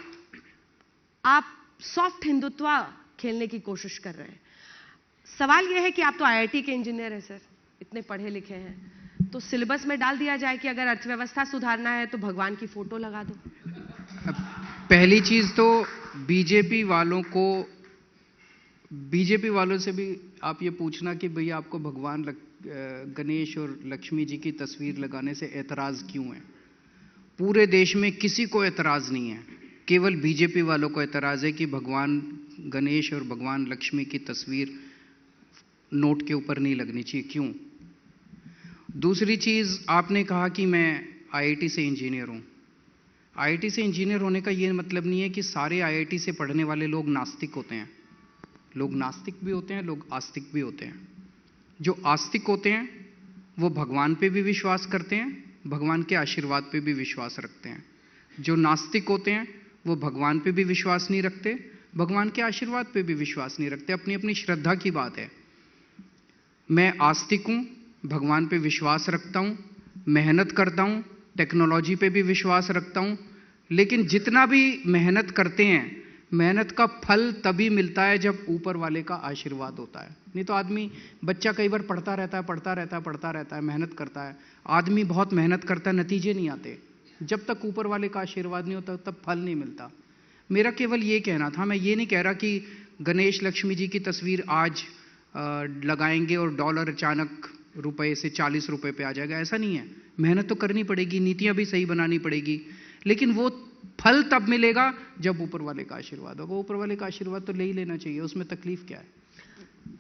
आप सॉफ्ट हिंदुत्व खेलने की कोशिश कर रहे हैं। सवाल यह है कि आप तो आईआईटी के इंजीनियर हैं सर, इतने पढ़े लिखे हैं, तो सिलेबस में डाल दिया जाए कि अगर अर्थव्यवस्था सुधारना है तो भगवान की फोटो लगा दो। पहली चीज तो बीजेपी वालों से भी आप ये पूछना कि भैया आपको भगवान गणेश और लक्ष्मी जी की तस्वीर लगाने से एतराज क्यों है? पूरे देश में किसी को एतराज नहीं है, केवल बीजेपी वालों को एतराज है कि भगवान गणेश और भगवान लक्ष्मी की तस्वीर नोट के ऊपर नहीं लगनी चाहिए। क्यों? दूसरी चीज, आपने कहा कि मैं आईआईटी से इंजीनियर हूं। आईआईटी से इंजीनियर होने का यह मतलब नहीं है कि सारे आईआईटी से पढ़ने वाले लोग नास्तिक होते हैं। लोग नास्तिक भी होते हैं, लोग आस्तिक भी होते हैं। जो आस्तिक होते हैं वो भगवान पे भी विश्वास करते हैं, भगवान के आशीर्वाद पे भी विश्वास रखते हैं। जो नास्तिक होते हैं वो भगवान पे भी विश्वास नहीं रखते, भगवान के आशीर्वाद पे भी विश्वास नहीं रखते। अपनी अपनी श्रद्धा की बात है। मैं आस्तिक हूं, भगवान पे विश्वास रखता हूं, मेहनत करता हूं, टेक्नोलॉजी पे भी विश्वास रखता हूं, लेकिन जितना भी मेहनत करते हैं, मेहनत का फल तभी मिलता है जब ऊपर वाले का आशीर्वाद होता है। नहीं तो आदमी, बच्चा कई बार पढ़ता रहता है, मेहनत करता है, आदमी बहुत मेहनत करता है, नतीजे नहीं आते। जब तक ऊपर वाले का आशीर्वाद नहीं होता तब फल नहीं मिलता। मेरा केवल ये कहना था, मैं ये नहीं कह रहा कि गणेश लक्ष्मी जी की तस्वीर आज लगाएंगे और डॉलर अचानक रुपए से 40 रुपए पे आ जाएगा, ऐसा नहीं है। मेहनत तो करनी पड़ेगी, नीतियां भी सही बनानी पड़ेगी, लेकिन वो फल तब मिलेगा जब ऊपर वाले का आशीर्वाद होगा। ऊपर वाले का आशीर्वाद तो ले ही लेना चाहिए, उसमें तकलीफ क्या है?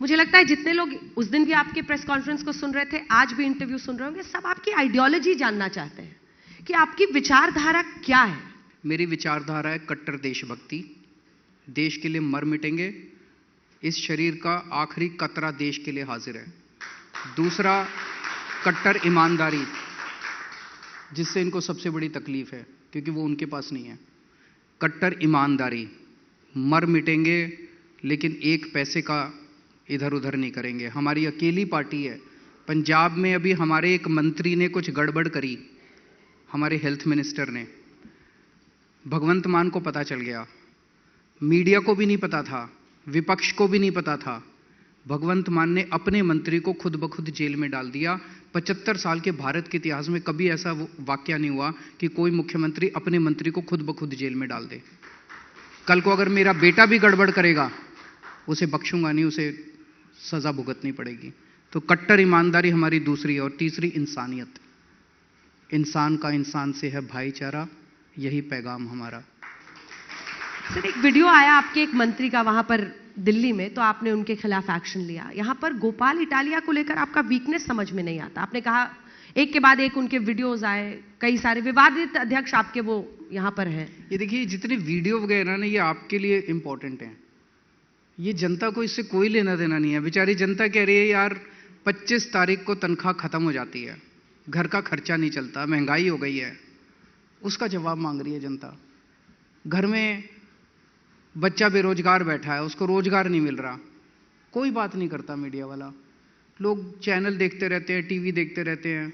मुझे लगता है जितने लोग उस दिन भी आपके प्रेस कॉन्फ्रेंस को सुन रहे थे, आज भी इंटरव्यू सुन रहे होंगे, सब आपकी आइडियोलॉजी जानना चाहते हैं कि आपकी विचारधारा क्या है। मेरी विचारधारा है कट्टर देशभक्ति। देश के लिए मर मिटेंगे, इस शरीर का आखिरी कतरा देश के लिए हाजिर है। दूसरा, कट्टर ईमानदारी, जिससे इनको सबसे बड़ी तकलीफ है क्योंकि वो उनके पास नहीं है। कट्टर ईमानदारी, मर मिटेंगे लेकिन एक पैसे का इधर उधर नहीं करेंगे। हमारी अकेली पार्टी है। पंजाब में अभी हमारे एक मंत्री ने कुछ गड़बड़ करी, हमारे हेल्थ मिनिस्टर ने, भगवंत मान को पता चल गया, मीडिया को भी नहीं पता था, विपक्ष को भी नहीं पता था। भगवंत मान ने अपने मंत्री को खुद ब खुद जेल में डाल दिया। 75 साल के भारत के इतिहास में कभी ऐसा वाकया नहीं हुआ कि कोई मुख्यमंत्री अपने मंत्री को खुद ब खुद जेल में डाल दे। कल को अगर मेरा बेटा भी गड़बड़ करेगा, उसे बख्शूंगा नहीं, उसे सजा भुगतनी पड़ेगी। तो कट्टर ईमानदारी हमारी दूसरी, और तीसरी इंसानियत। इंसान का इंसान से है भाईचारा, यही पैगाम हमारा। सर, एक वीडियो आया आपके एक मंत्री का वहां पर दिल्ली में, तो आपने उनके खिलाफ एक्शन लिया। यहां पर गोपाल इटालिया को लेकर आपका वीकनेस समझ में नहीं आता। आपने कहा एक के बाद एक उनके वीडियोस आए, कई सारे विवादित अध्यक्ष आपके वो यहां पर हैं। ये देखिए, जितने वीडियो वगैरह ना, ये आपके लिए इंपॉर्टेंट हैं। ये जनता को इससे कोई लेना देना नहीं है। बेचारी जनता कह रही है यार 25 तारीख को तनख्वाह खत्म हो जाती है, घर का खर्चा नहीं चलता, महंगाई हो गई है, उसका जवाब मांग रही है जनता। घर में बच्चा बेरोजगार बैठा है, उसको रोजगार नहीं मिल रहा, कोई बात नहीं करता मीडिया वाला। लोग चैनल देखते रहते हैं, टीवी देखते रहते हैं।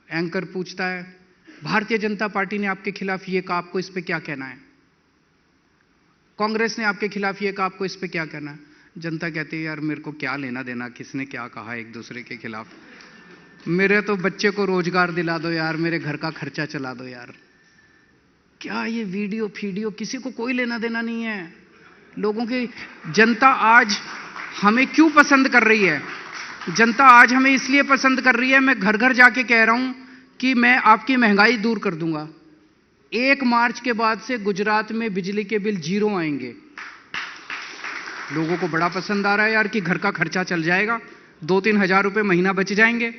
एंकर पूछता है भारतीय जनता पार्टी ने आपके खिलाफ ये कहा, आपको इस पे क्या कहना है? कांग्रेस ने आपके खिलाफ ये कहा, आपको इस पे क्या कहना है? जनता कहती है यार मेरे को क्या लेना देना, किसने क्या कहा एक दूसरे के खिलाफ। मेरे तो बच्चे को रोजगार दिला दो यार, मेरे घर का खर्चा चला दो यार। क्या ये वीडियो फीडियो किसी को कोई लेना देना नहीं है। लोगों की जनता आज हमें क्यों पसंद कर रही है? जनता आज हमें इसलिए पसंद कर रही है, मैं घर घर जाके कह रहा हूं कि मैं आपकी महंगाई दूर कर दूंगा। 1 मार्च के बाद से गुजरात में बिजली के बिल 0 आएंगे। लोगों को बड़ा पसंद आ रहा है यार कि घर का खर्चा चल जाएगा, 2-3 हज़ार रुपए महीना बच जाएंगे।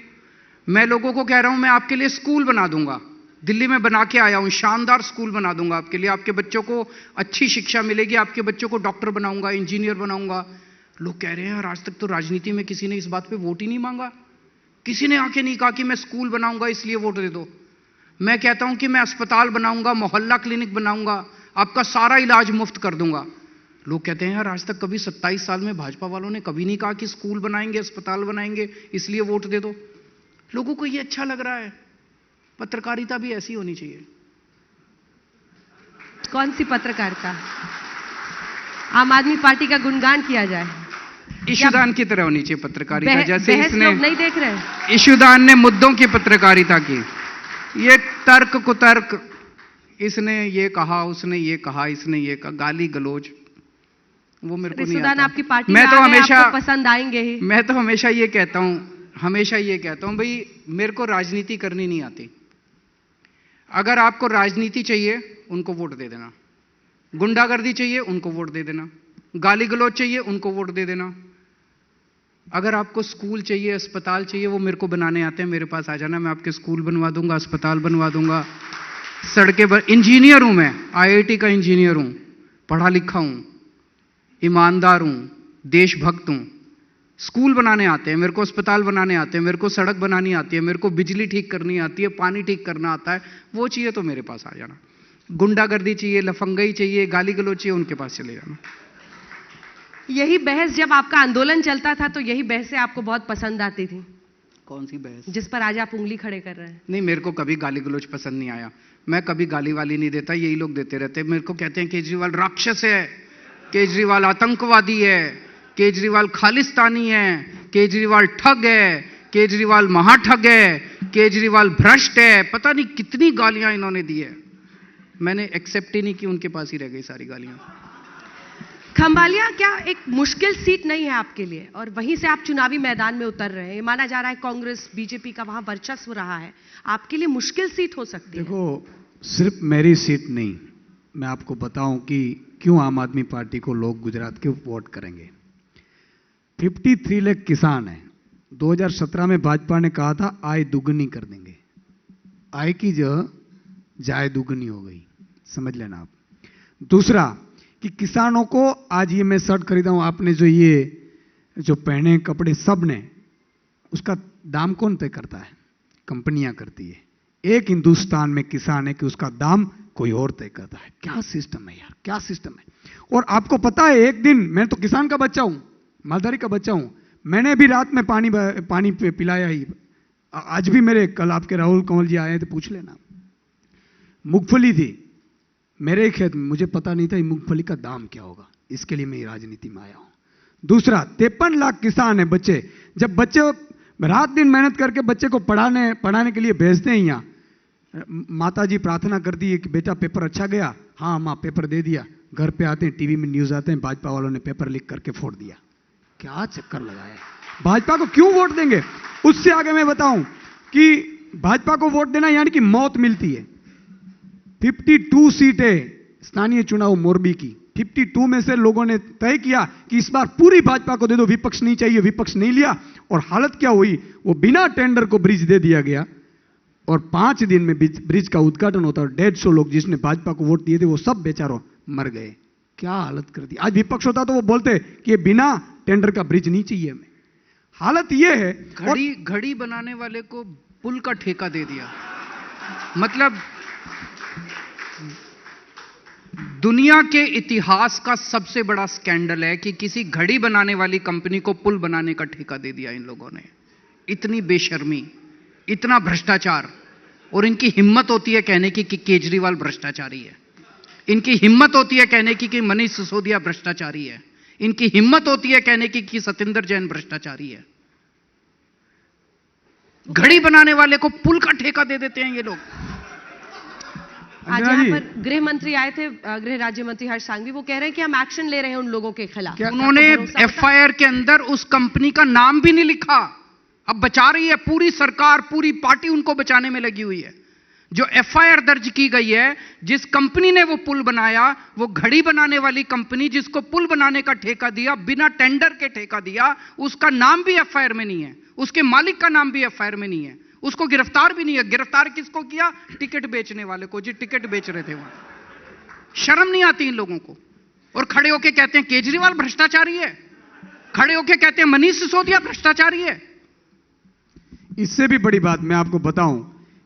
मैं लोगों को कह रहा हूं मैं आपके लिए स्कूल बना दूंगा, दिल्ली में बना के आया हूं, शानदार स्कूल बना दूंगा आपके लिए। आपके बच्चों को अच्छी शिक्षा मिलेगी, आपके बच्चों को डॉक्टर बनाऊंगा, इंजीनियर बनाऊंगा। लोग कह रहे हैं यार आज तक तो राजनीति में किसी ने इस बात पे वोट ही नहीं मांगा, किसी ने आके नहीं कहा कि मैं स्कूल बनाऊंगा इसलिए वोट दे दो। मैं कहता हूं कि मैं अस्पताल बनाऊंगा, मोहल्ला क्लिनिक बनाऊंगा, आपका सारा इलाज मुफ्त कर दूंगा। लोग कहते हैं यार आज तक कभी 27 साल में भाजपा वालों ने कभी नहीं कहा कि स्कूल बनाएंगे, अस्पताल बनाएंगे, इसलिए वोट दे दो। लोगों को ये अच्छा लग रहा है। पत्रकारिता भी ऐसी होनी चाहिए। कौन सी पत्रकारिता? आम आदमी पार्टी का गुणगान किया जाए, इशूदान की तरह होनी चाहिए पत्रकारिता। जैसे बहस इसने लोग नहीं देख रहे, इशूदान ने मुद्दों की पत्रकारिता की। ये तर्क कुतर्क, इसने ये कहा, उसने ये कहा, इसने ये कहा, गाली गलोच, वो मेरे को नहीं आता। आपकी पार्टी मैं तो हमेशा आपको पसंद आएंगे ही। मैं तो हमेशा ये कहता हूं भाई मेरे को राजनीति करनी नहीं आती। अगर आपको राजनीति चाहिए उनको वोट दे देना, गुंडागर्दी चाहिए उनको वोट दे देना, गाली गलौज चाहिए उनको वोट दे देना। अगर आपको स्कूल चाहिए, अस्पताल चाहिए, वो मेरे को बनाने आते हैं, मेरे पास आ जाना, मैं आपके स्कूल बनवा दूंगा, अस्पताल बनवा दूंगा, सड़कें पर। इंजीनियर हूं मैं, IIT का इंजीनियर हूं, पढ़ा लिखा हूं, ईमानदार हूं, देशभक्त हूं। स्कूल बनाने आते हैं मेरे को, अस्पताल बनाने आते हैं मेरे को, सड़क बनानी आती है मेरे को, बिजली ठीक करनी आती है, पानी ठीक करना आता है। वो चाहिए तो मेरे पास आ जाना। गुंडागर्दी चाहिए, लफंगई चाहिए, गाली गलौज चाहिए, उनके पास चले जाना। यही बहस जब आपका आंदोलन चलता था तो यही बहसें आपको बहुत पसंद आती थी। कौन सी बहस? जिस पर आज आप उंगली खड़े कर रहे हैं। नहीं, मेरे को कभी गाली गलौज पसंद नहीं आया। मैं कभी गाली वाली नहीं देता, यही लोग देते रहते। मेरे को कहते हैं केजरीवाल राक्षस है, केजरीवाल आतंकवादी है, केजरीवाल खालिस्तानी है, केजरीवाल ठग है, केजरीवाल महाठग है, केजरीवाल भ्रष्ट है। पता नहीं कितनी गालियां इन्होंने दी है, मैंने एक्सेप्ट ही नहीं की, उनके पास ही रह गई सारी गालियां। खंभालिया क्या एक मुश्किल सीट नहीं है आपके लिए, और वहीं से आप चुनावी मैदान में उतर रहे हैं। माना जा रहा है कांग्रेस बीजेपी का वहां वर्चस्व रहा है, आपके लिए मुश्किल सीट हो सकती है। देखो, सिर्फ मेरी सीट नहीं, मैं आपको बताऊं कि क्यों आम आदमी पार्टी को लोग गुजरात के वोट करेंगे। 53 लाख किसान हैं। 2017 में भाजपा ने कहा था आय दुगनी कर देंगे, आय की जगह जाय दुगनी हो गई, समझ लेना आप। दूसरा कि किसानों को, आज ये मैं शर्ट खरीदा हूं, आपने जो पहने कपड़े सब ने, उसका दाम कौन तय करता है? कंपनियां करती है। एक हिंदुस्तान में किसान है कि उसका दाम कोई और तय करता है। क्या सिस्टम है यार, क्या सिस्टम है। और आपको पता है, एक दिन, मैं तो किसान का बच्चा हूं, मालधारी का बच्चा हूं, मैंने भी रात में पानी पिलाया ही। आज भी मेरे, कल आपके राहुल कंवल जी आए थे, पूछ लेना। मूंगफली थी मेरे खेत में, मुझे पता नहीं था मूंगफली का दाम क्या होगा, इसके लिए मैं राजनीति में आया हूं। दूसरा, 53 लाख किसान है, बच्चे, जब बच्चे रात दिन मेहनत करके बच्चे को पढ़ाने के लिए भेजते हैं, यहाँ माता जी प्रार्थना करती है कि बेटा पेपर अच्छा गया, हाँ माँ पेपर दे दिया, घर पे आते हैं, टीवी में न्यूज आते हैं, भाजपा वालों ने पेपर लीक करके फोड़ दिया। क्या चक्कर लगाया, भाजपा को क्यों वोट देंगे? उससे आगे मैं बताऊं कि भाजपा को वोट देना यानी कि मौत मिलती है। 52 सीटें स्थानीय चुनाव मोरबी की, 52 में से लोगों ने तय किया कि इस बार पूरी भाजपा को दे दो, विपक्ष नहीं चाहिए, विपक्ष नहीं लिया। और हालत क्या हुई, वो बिना टेंडर को ब्रिज दे दिया गया, और 5 दिन में ब्रिज का उद्घाटन होता है। 150 लोग जिसने भाजपा को वोट दिए थे वो सब बेचारों मर गए। क्या हालत कर दी। आज विपक्ष होता तो वो बोलते कि ये बिना टेंडर का ब्रिज नहीं चाहिए हमें। हालत ये है, घड़ी बनाने वाले को पुल का ठेका दे दिया। मतलब दुनिया के इतिहास का सबसे बड़ा स्कैंडल है कि किसी घड़ी बनाने वाली कंपनी को पुल बनाने का ठेका दे दिया इन लोगों ने। इतनी बेशर्मी, इतना भ्रष्टाचार। और इनकी हिम्मत होती है कहने की कि केजरीवाल भ्रष्टाचारी है, इनकी हिम्मत होती है कहने की कि मनीष सिसोदिया भ्रष्टाचारी है, इनकी हिम्मत होती है कहने की कि सत्येंद्र जैन भ्रष्टाचारी है। घड़ी बनाने वाले को पुल का ठेका दे देते हैं ये लोग। आज अंजना यहाँ जी, पर गृह मंत्री आए थे, गृह राज्य मंत्री हर्ष सांघवी, वो कह रहे हैं कि हम एक्शन ले रहे हैं उन लोगों के खिलाफ। उन्होंने एफआईआर के अंदर उस कंपनी का नाम भी नहीं लिखा। अब बचा रही है पूरी सरकार, पूरी पार्टी उनको बचाने में लगी हुई है। जो एफआईआर दर्ज की गई है, जिस कंपनी ने वो पुल बनाया, वो घड़ी बनाने वाली कंपनी जिसको पुल बनाने का ठेका दिया, बिना टेंडर के ठेका दिया, उसका नाम भी एफआईआर में नहीं है, उसके मालिक का नाम भी एफआईआर में नहीं है, उसको गिरफ्तार भी नहीं है। गिरफ्तार किसको किया? टिकट बेचने वाले को, जो टिकट बेच रहे थे वहां। शर्म नहीं आती इन लोगों को। और खड़े होके कहते हैं केजरीवाल भ्रष्टाचारी है, खड़े होके कहते हैं मनीष सिसोदिया भ्रष्टाचारी है। इससे भी बड़ी बात मैं आपको बताऊं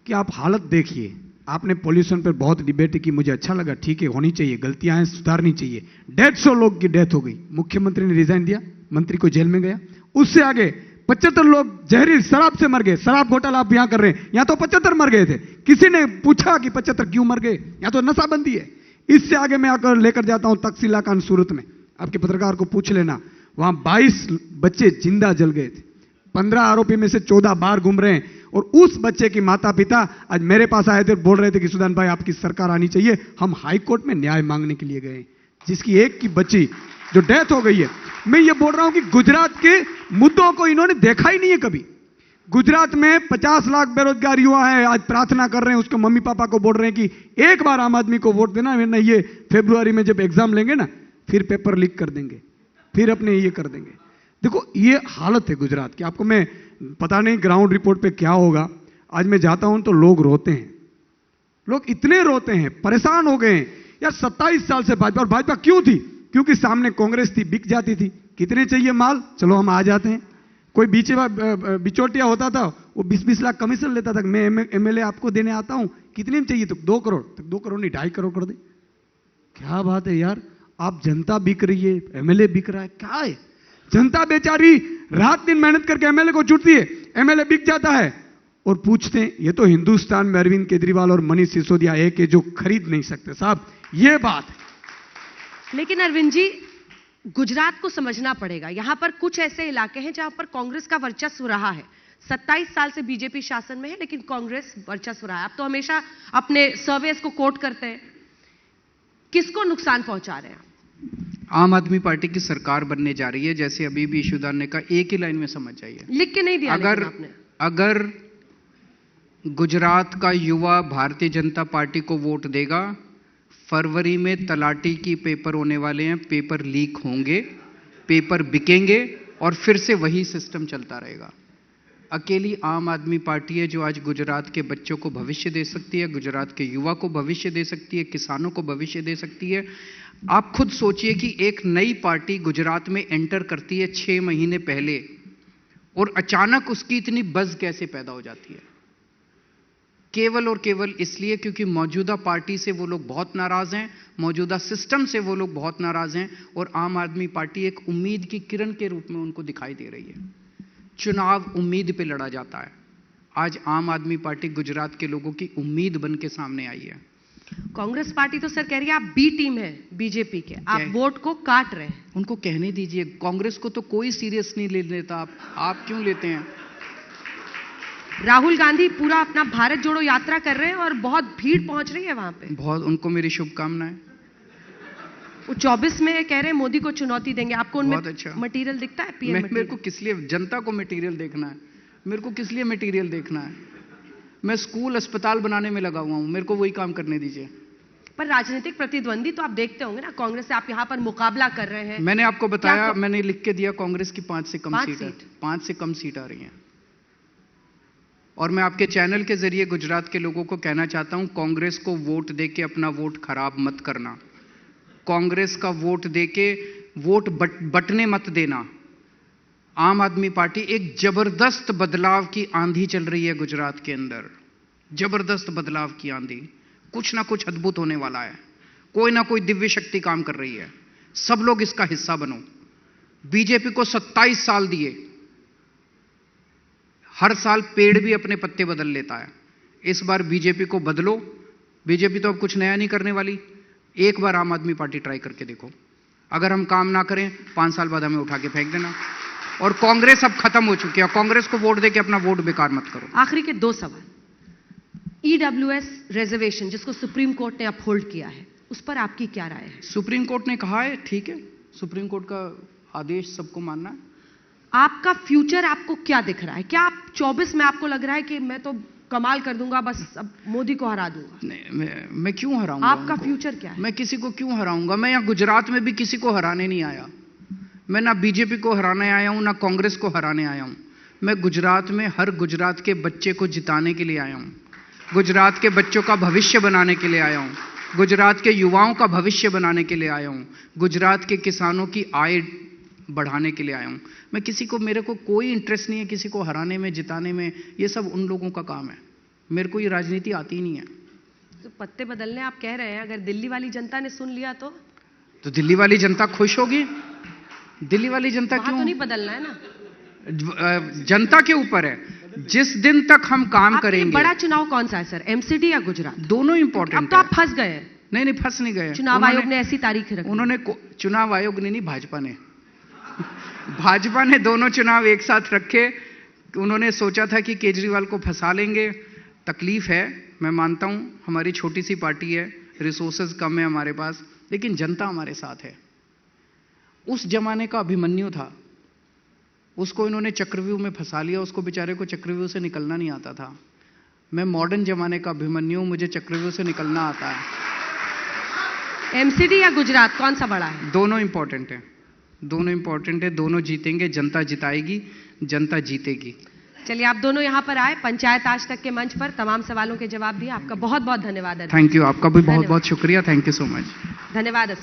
कि आप हालत देखिए। आपने पॉल्यूशन पर बहुत डिबेट की, मुझे अच्छा लगा, ठीक है, होनी चाहिए, गलतियां हैं, सुधारनी चाहिए। 150 लोग की डेथ हो गई, मुख्यमंत्री ने रिजाइन दिया, मंत्री को जेल में गया। उससे आगे 75 लोग जहरीली शराब से मर गए। शराब घोटाला आप यहां कर रहे हैं, यहां तो 75 मर गए थे। किसी ने पूछा कि 75 क्यों मर गए? यहां तो नशाबंदी है। इससे आगे मैं आकर लेकर जाता हूं तकसीला कांड सूरत में, आपके पत्रकार को पूछ लेना, वहां 22 बच्चे जिंदा जल गए थे। 15 आरोपी में से 14 बाहर घूम रहे हैं। और उस बच्चे की माता पिता आज मेरे पास आए थे, बोल रहे थे कि सुदान भाई आपकी सरकार आनी चाहिए। हम हाई कोर्ट में न्याय मांगने के लिए गए, जिसकी एक की बच्ची जो डेथ हो गई है। मैं ये बोल रहा हूं कि गुजरात के मुद्दों को इन्होंने देखा ही नहीं है कभी। गुजरात में 50 लाख बेरोजगार युवा है, आज प्रार्थना कर रहे हैं, उसके मम्मी पापा को बोल रहे हैं कि एक बार आम आदमी को वोट देना, वरना ये फरवरी में जब एग्जाम लेंगे ना, फिर पेपर लीक कर देंगे, फिर अपने ये कर देंगे। देखो ये हालत है गुजरात की। आपको मैं पता नहीं ग्राउंड रिपोर्ट पे क्या होगा। आज मैं जाता हूं तो लोग रोते हैं, लोग इतने रोते हैं, परेशान हो गए हैं यार। 27 साल से भाजपा, और भाजपा क्यों थी? क्योंकि सामने कांग्रेस थी, बिक जाती थी। कितने चाहिए माल, चलो हम आ जाते हैं। कोई बिचौटिया होता था, वो 20-20 लाख कमीशन लेता था, मैं एमएलए आपको देने आता हूं, कितने में चाहिए? तो 2 करोड़, तो 2 करोड़ नहीं 2.5 करोड़ कर दे। क्या बात है यार, आप जनता बिक रही है, एमएलए बिक रहा है, क्या है? जनता बेचारी रात दिन मेहनत करके एमएलए को चुनती है, एमएलए बिक जाता है। और पूछते हैं ये तो हिंदुस्तान में अरविंद केजरीवाल और मनीष सिसोदिया एक है जो खरीद नहीं सकते। साहब ये बात है। लेकिन अरविंद जी, गुजरात को समझना पड़ेगा, यहां पर कुछ ऐसे इलाके हैं जहां पर कांग्रेस का वर्चस्व रहा है। 27 साल से बीजेपी शासन में है, लेकिन कांग्रेस वर्चस्व रहा है। आप तो हमेशा अपने सर्वेस को कोट करते हैं, किसको नुकसान पहुंचा रहे हैं? आम आदमी पार्टी की सरकार बनने जा रही है, जैसे अभी भी ईशुदान ने कहा, एक ही लाइन में समझ जाइए। लिख के नहीं दिया अगर गुजरात का युवा भारतीय जनता पार्टी को वोट देगा, फरवरी में तलाटी की पेपर होने वाले हैं, पेपर लीक होंगे, पेपर बिकेंगे और फिर से वही सिस्टम चलता रहेगा। अकेली आम आदमी पार्टी है जो आज गुजरात के बच्चों को भविष्य दे सकती है, गुजरात के युवा को भविष्य दे सकती है, किसानों को भविष्य दे सकती है। आप खुद सोचिए कि एक नई पार्टी गुजरात में एंटर करती है 6 महीने पहले, और अचानक उसकी इतनी बज़ कैसे पैदा हो जाती है? केवल और केवल इसलिए क्योंकि मौजूदा पार्टी से वो लोग बहुत नाराज हैं, मौजूदा सिस्टम से वो लोग बहुत नाराज हैं, और आम आदमी पार्टी एक उम्मीद की किरण के रूप में उनको दिखाई दे रही है। चुनाव उम्मीद पे लड़ा जाता है। आज आम आदमी पार्टी गुजरात के लोगों की उम्मीद बन के सामने आई है। कांग्रेस पार्टी तो सर कह रही है आप बी टीम है बीजेपी के, आप वोट को काट रहे हैं। उनको कहने दीजिए, कांग्रेस को तो कोई सीरियस नहीं ले लेता, आप क्यों लेते हैं? राहुल गांधी पूरा अपना भारत जोड़ो यात्रा कर रहे हैं और बहुत भीड़ पहुंच रही है वहां पे। बहुत, उनको मेरी शुभकामनाएं। वो 24 में कह रहे हैं मोदी को चुनौती देंगे। आपको उनमें अच्छा मटेरियल दिखता है? पीएम मेरे को किस लिए जनता को मटेरियल देखना है? मेरे को किस लिए मटेरियल देखना है? मैं स्कूल अस्पताल बनाने में लगा हुआ हूं, मेरे को वही काम करने दीजिए। पर राजनीतिक प्रतिद्वंदी तो आप देखते होंगे ना, कांग्रेस से आप यहां पर मुकाबला कर रहे हैं। मैंने आपको बताया, मैंने लिख के दिया, कांग्रेस की 5 से कम सीट है, 5 से कम सीट आ रही हैं। और मैं आपके चैनल के जरिए गुजरात के लोगों को कहना चाहता हूं, कांग्रेस को वोट देके अपना वोट खराब मत करना। कांग्रेस का वोट देके वोट बटने मत देना। आम आदमी पार्टी, एक जबरदस्त बदलाव की आंधी चल रही है गुजरात के अंदर, जबरदस्त बदलाव की आंधी। कुछ ना कुछ अद्भुत होने वाला है, कोई ना कोई दिव्य शक्ति काम कर रही है। सब लोग इसका हिस्सा बनो। बीजेपी को 27 साल दिए, हर साल पेड़ भी अपने पत्ते बदल लेता है। इस बार बीजेपी को बदलो। बीजेपी तो अब कुछ नया नहीं करने वाली। एक बार आम आदमी पार्टी ट्राई करके देखो, अगर हम काम ना करें 5 साल बाद हमें उठा के फेंक देना। और कांग्रेस अब खत्म हो चुकी है। कांग्रेस को वोट देके अपना वोट बेकार मत करो। आखिरी के 2 सवाल। ईडब्ल्यूएस रिजर्वेशन जिसको सुप्रीम कोर्ट ने अपहोल्ड किया है, उस पर आपकी क्या राय है? सुप्रीम कोर्ट ने कहा है, ठीक है, सुप्रीम कोर्ट का आदेश सबको मानना है। आपका फ्यूचर आपको क्या दिख रहा है? क्या आप 24 में आपको लग रहा है कि मैं तो कमाल कर दूंगा, बस अब मोदी को हरा दूंगा? नहीं, मैं क्यों हराऊंगा? आपका फ्यूचर क्या है? मैं किसी को क्यों हराऊंगा? मैं यहाँ गुजरात में भी किसी को हराने नहीं आया। मैं ना बीजेपी को हराने आया हूं, ना कांग्रेस को हराने आया हूं। मैं गुजरात में हर गुजरात के बच्चे को जिताने के लिए आया हूं, गुजरात के बच्चों का भविष्य बनाने के लिए आया हूं, गुजरात के युवाओं का भविष्य बनाने के लिए आया हूं, गुजरात के किसानों की आय बढ़ाने के लिए आया हूं। मैं किसी को, मेरे को कोई इंटरेस्ट नहीं है किसी को हराने में, जिताने में। ये सब उन लोगों का काम है, मेरे को ये राजनीति आती ही नहीं है। तो पत्ते बदलने आप कह रहे हैं, अगर दिल्ली वाली जनता ने सुन लिया तो दिल्ली वाली जनता खुश होगी? दिल्ली वाली जनता वहां क्यों? तो नहीं बदलना है ना। जनता के ऊपर है। जिस दिन तक हम काम आपके लिए करेंगे। बड़ा चुनाव कौन सा है सर, एमसीडी या गुजरात? दोनों इंपॉर्टेंट अब तो आप फंस गए हैं। नहीं, फंस नहीं गए। चुनाव आयोग ने ऐसी तारीख रखी। उन्होंने चुनाव आयोग ने नहीं, भाजपा ने भाजपा ने दोनों चुनाव एक साथ रखे। उन्होंने सोचा था कि केजरीवाल को फंसा लेंगे। तकलीफ है, मैं मानता हूं, हमारी छोटी सी पार्टी है, रिसोर्सेज कम है हमारे पास, लेकिन जनता हमारे साथ है। उस जमाने का अभिमन्यु था, उसको इन्होंने चक्रव्यूह में फंसा लिया। उसको बेचारे को चक्रव्यूह से निकलना नहीं आता था। मैं मॉडर्न जमाने का अभिमन्यु, मुझे चक्रव्यूह से निकलना आता है। एमसीडी या गुजरात, कौन सा बड़ा है? दोनों इंपॉर्टेंट है, दोनों इंपॉर्टेंट है, दोनों जीतेंगे, जनता जिताएगी, जनता जीतेगी। चलिए, आप दोनों यहाँ पर आए पंचायत आज तक के मंच पर, तमाम सवालों के जवाब दिए। आपका बहुत बहुत धन्यवाद। थैंक यू, आपका भी बहुत बहुत शुक्रिया। Thank you so much. धन्यवाद।